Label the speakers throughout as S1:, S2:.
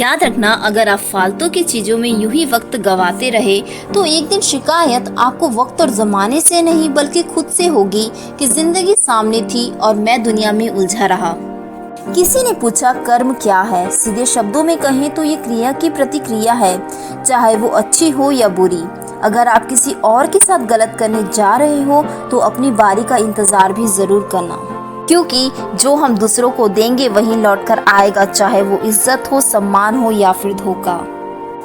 S1: याद रखना, अगर आप फालतू की चीजों में यूं ही वक्त गवाते रहे तो एक दिन शिकायत आपको वक्त और जमाने से नहीं बल्कि खुद से होगी कि जिंदगी सामने थी और मैं दुनिया में उलझा रहा। किसी ने पूछा कर्म क्या है? सीधे शब्दों में कहें तो ये क्रिया की प्रतिक्रिया है, चाहे वो अच्छी हो या बुरी। अगर आप किसी और के साथ गलत करने जा रहे हो तो अपनी बारी का इंतजार भी जरूर करना, क्योंकि जो हम दूसरों को देंगे वही लौट कर आएगा, चाहे वो इज्जत हो, सम्मान हो या फिर धोखा।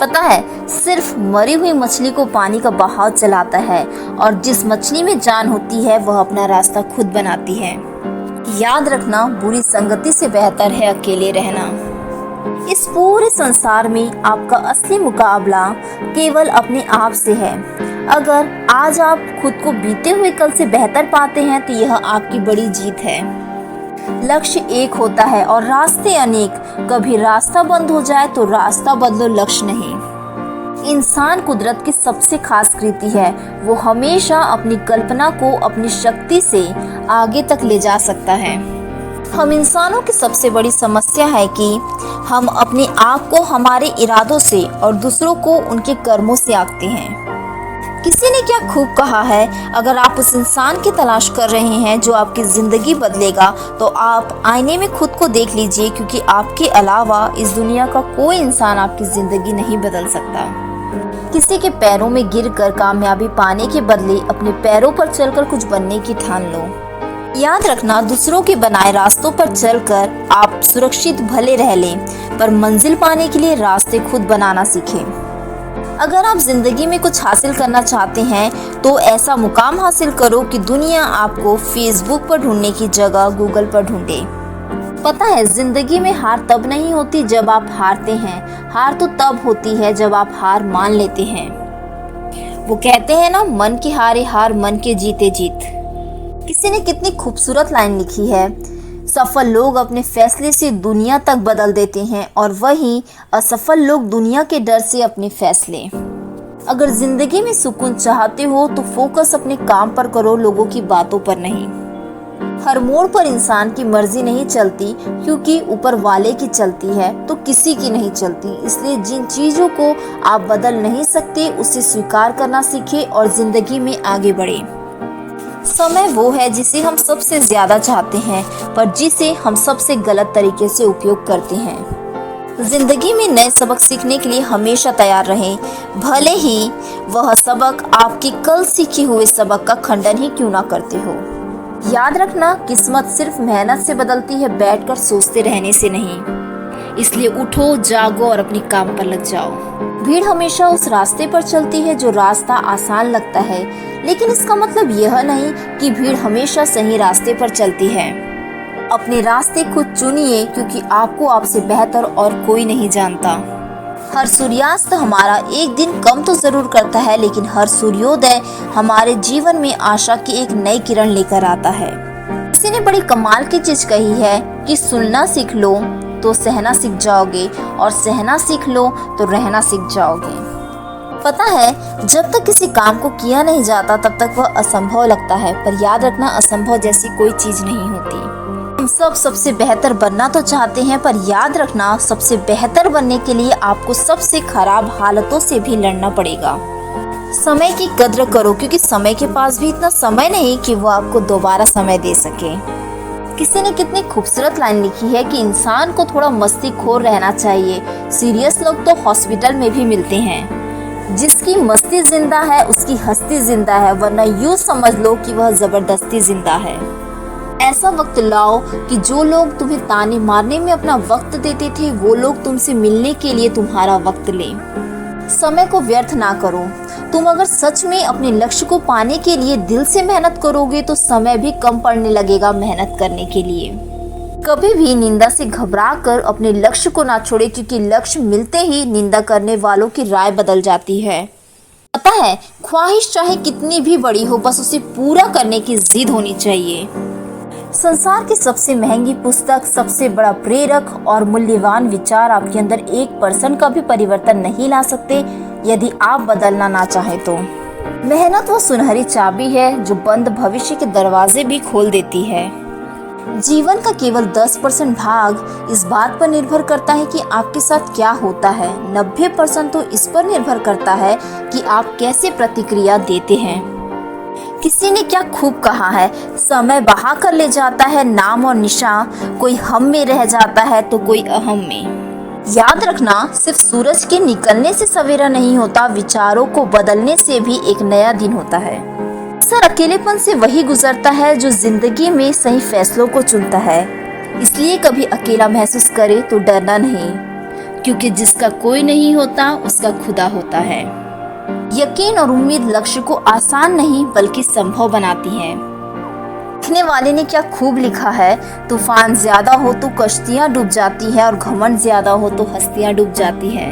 S1: पता है, सिर्फ मरी हुई मछली को पानी का बहाव चलाता है और जिस मछली में जान होती है वह अपना रास्ता खुद बनाती है। याद रखना, बुरी संगति से बेहतर है अकेले रहना। इस पूरे संसार में आपका असली मुकाबला केवल अपने आप से है। अगर आज आप खुद को बीते हुए कल से बेहतर पाते हैं तो यह आपकी बड़ी जीत है। लक्ष्य एक होता है और रास्ते अनेक। कभी रास्ता बंद हो जाए तो रास्ता बदलो, लक्ष्य नहीं। इंसान कुदरत की सबसे खास कृति है, वो हमेशा अपनी कल्पना को अपनी शक्ति से आगे तक ले जा सकता है। हम इंसानों की सबसे बड़ी समस्या है कि हम अपने आप को हमारे इरादों से और दूसरों को उनके कर्मों से आंकते हैं। किसी ने क्या खूब कहा है, अगर आप उस इंसान की तलाश कर रहे हैं जो आपकी जिंदगी बदलेगा तो आप आईने में खुद को देख लीजिए, क्योंकि आपके अलावा इस दुनिया का कोई इंसान आपकी जिंदगी नहीं बदल सकता। किसी के पैरों में गिरकर कामयाबी पाने के बदले अपने पैरों पर चलकर कुछ बनने की ठान लो। याद रखना, दूसरों के बनाए रास्तों पर चलकर आप सुरक्षित भले रह लें, पर मंजिल पाने के लिए रास्ते खुद बनाना सीखें। अगर आप जिंदगी में कुछ हासिल करना चाहते हैं तो ऐसा मुकाम हासिल करो कि दुनिया आपको फेसबुक पर ढूंढने की जगह गूगल पर ढूंढे। पता है, जिंदगी में हार तब नहीं होती जब आप हारते हैं, हार तो तब होती है जब आप हार मान लेते हैं। वो कहते हैं ना, मन के हारे हार, मन के जीते जीत। किसी ने कितनी खूबसूरत लाइन लिखी है, सफल लोग अपने फैसले से दुनिया तक बदल देते हैं और वहीं असफल लोग दुनिया के डर से अपने फैसले। अगर जिंदगी में सुकून चाहते हो तो फोकस अपने काम पर करो, लोगों की बातों पर नहीं। हर मोड़ पर इंसान की मर्जी नहीं चलती, क्योंकि ऊपर वाले की चलती है तो किसी की नहीं चलती। इसलिए जिन चीजों को आप बदल नहीं सकते उसे स्वीकार करना सीखें और जिंदगी में आगे बढ़े। समय वो है जिसे हम सबसे ज्यादा चाहते हैं, पर जिसे हम सबसे गलत तरीके से उपयोग करते हैं। जिंदगी में नए सबक सीखने के लिए हमेशा तैयार रहें, भले ही वह सबक आपके कल सीखे हुए सबक का खंडन ही क्यों ना करते हो। याद रखना, किस्मत सिर्फ मेहनत से बदलती है, बैठकर सोचते रहने से नहीं। इसलिए उठो, जागो और अपने काम पर लग जाओ। भीड़ हमेशा उस रास्ते पर चलती है जो रास्ता आसान लगता है, लेकिन इसका मतलब यह नहीं कि भीड़ हमेशा सही रास्ते पर चलती है। अपने रास्ते खुद चुनिए, क्योंकि आपको आपसे बेहतर और कोई नहीं जानता। हर सूर्यास्त हमारा एक दिन कम तो जरूर करता है, लेकिन हर सूर्योदय हमारे जीवन में आशा की एक नई किरण लेकर आता है। किसी ने बड़ी कमाल की चीज कही है कि सुनना सीख लो तो सहना सीख जाओगे और सहना सीख लो तो रहना सीख जाओगे। पता है, जब तक किसी काम को किया नहीं जाता तब तक वह असंभव लगता है, पर याद रखना, असंभव जैसी कोई चीज नहीं होती। हम सब सबसे बेहतर बनना तो चाहते हैं, पर याद रखना, सबसे बेहतर बनने के लिए आपको सबसे खराब हालतों से भी लड़ना पड़ेगा। समय की कद्र करो, क्योंकि समय के पास भी इतना समय नहीं कि वो आपको दोबारा समय दे सके। किसी ने कितनी खूबसूरत लाइन लिखी है कि इंसान को थोड़ा मस्तीखोर रहना चाहिए। सीरियस लोग तो हॉस्पिटल में भी मिलते हैं। जिसकी मस्ती जिंदा है उसकी हस्ती जिंदा है, वरना यूं समझ लो कि वह जबरदस्ती जिंदा है। ऐसा वक्त लाओ कि जो लोग तुम्हें ताने मारने में अपना वक्त देते थे वो लोग तुमसे मिलने के लिए तुम्हारा वक्त लें। समय को व्यर्थ ना करो। तुम अगर सच में अपने लक्ष्य को पाने के लिए दिल से मेहनत करोगे तो समय भी कम पड़ने लगेगा मेहनत करने के लिए। कभी भी निंदा से घबरा कर अपने लक्ष्य को ना छोड़े, क्योंकि लक्ष्य मिलते ही निंदा करने वालों की राय बदल जाती है। पता है, ख्वाहिश चाहे कितनी भी बड़ी हो, बस उसे पूरा करने की जिद होनी चाहिए। संसार की सबसे महंगी पुस्तक, सबसे बड़ा प्रेरक और मूल्यवान विचार आपके अंदर 1% का भी परिवर्तन नहीं ला सकते यदि आप बदलना ना चाहे तो। मेहनत वो सुनहरी चाबी है जो बंद भविष्य के दरवाजे भी खोल देती है। जीवन का केवल 10% भाग इस बात पर निर्भर करता है कि आपके साथ क्या होता है, 90% तो इस पर निर्भर करता है कि आप कैसे प्रतिक्रिया देते हैं। किसी ने क्या खूब कहा है, समय बहा कर ले जाता है नाम और निशान, कोई हम में रह जाता है तो कोई अहम में। याद रखना, सिर्फ सूरज के निकलने से सवेरा नहीं होता, विचारों को बदलने से भी एक नया दिन होता है। अक्सर अकेलेपन से वही गुजरता है जो जिंदगी में सही फैसलों को चुनता है। इसलिए कभी अकेला महसूस करे तो डरना नहीं, क्योंकि जिसका कोई नहीं होता उसका खुदा होता है। यकीन और उम्मीद लक्ष्य को आसान नहीं बल्कि संभव बनाती हैं। लिखने वाले ने क्या खूब लिखा है, तूफान ज्यादा हो तो कश्तियां डूब जाती है और घमंड ज्यादा हो तो हस्तियां डूब जाती है।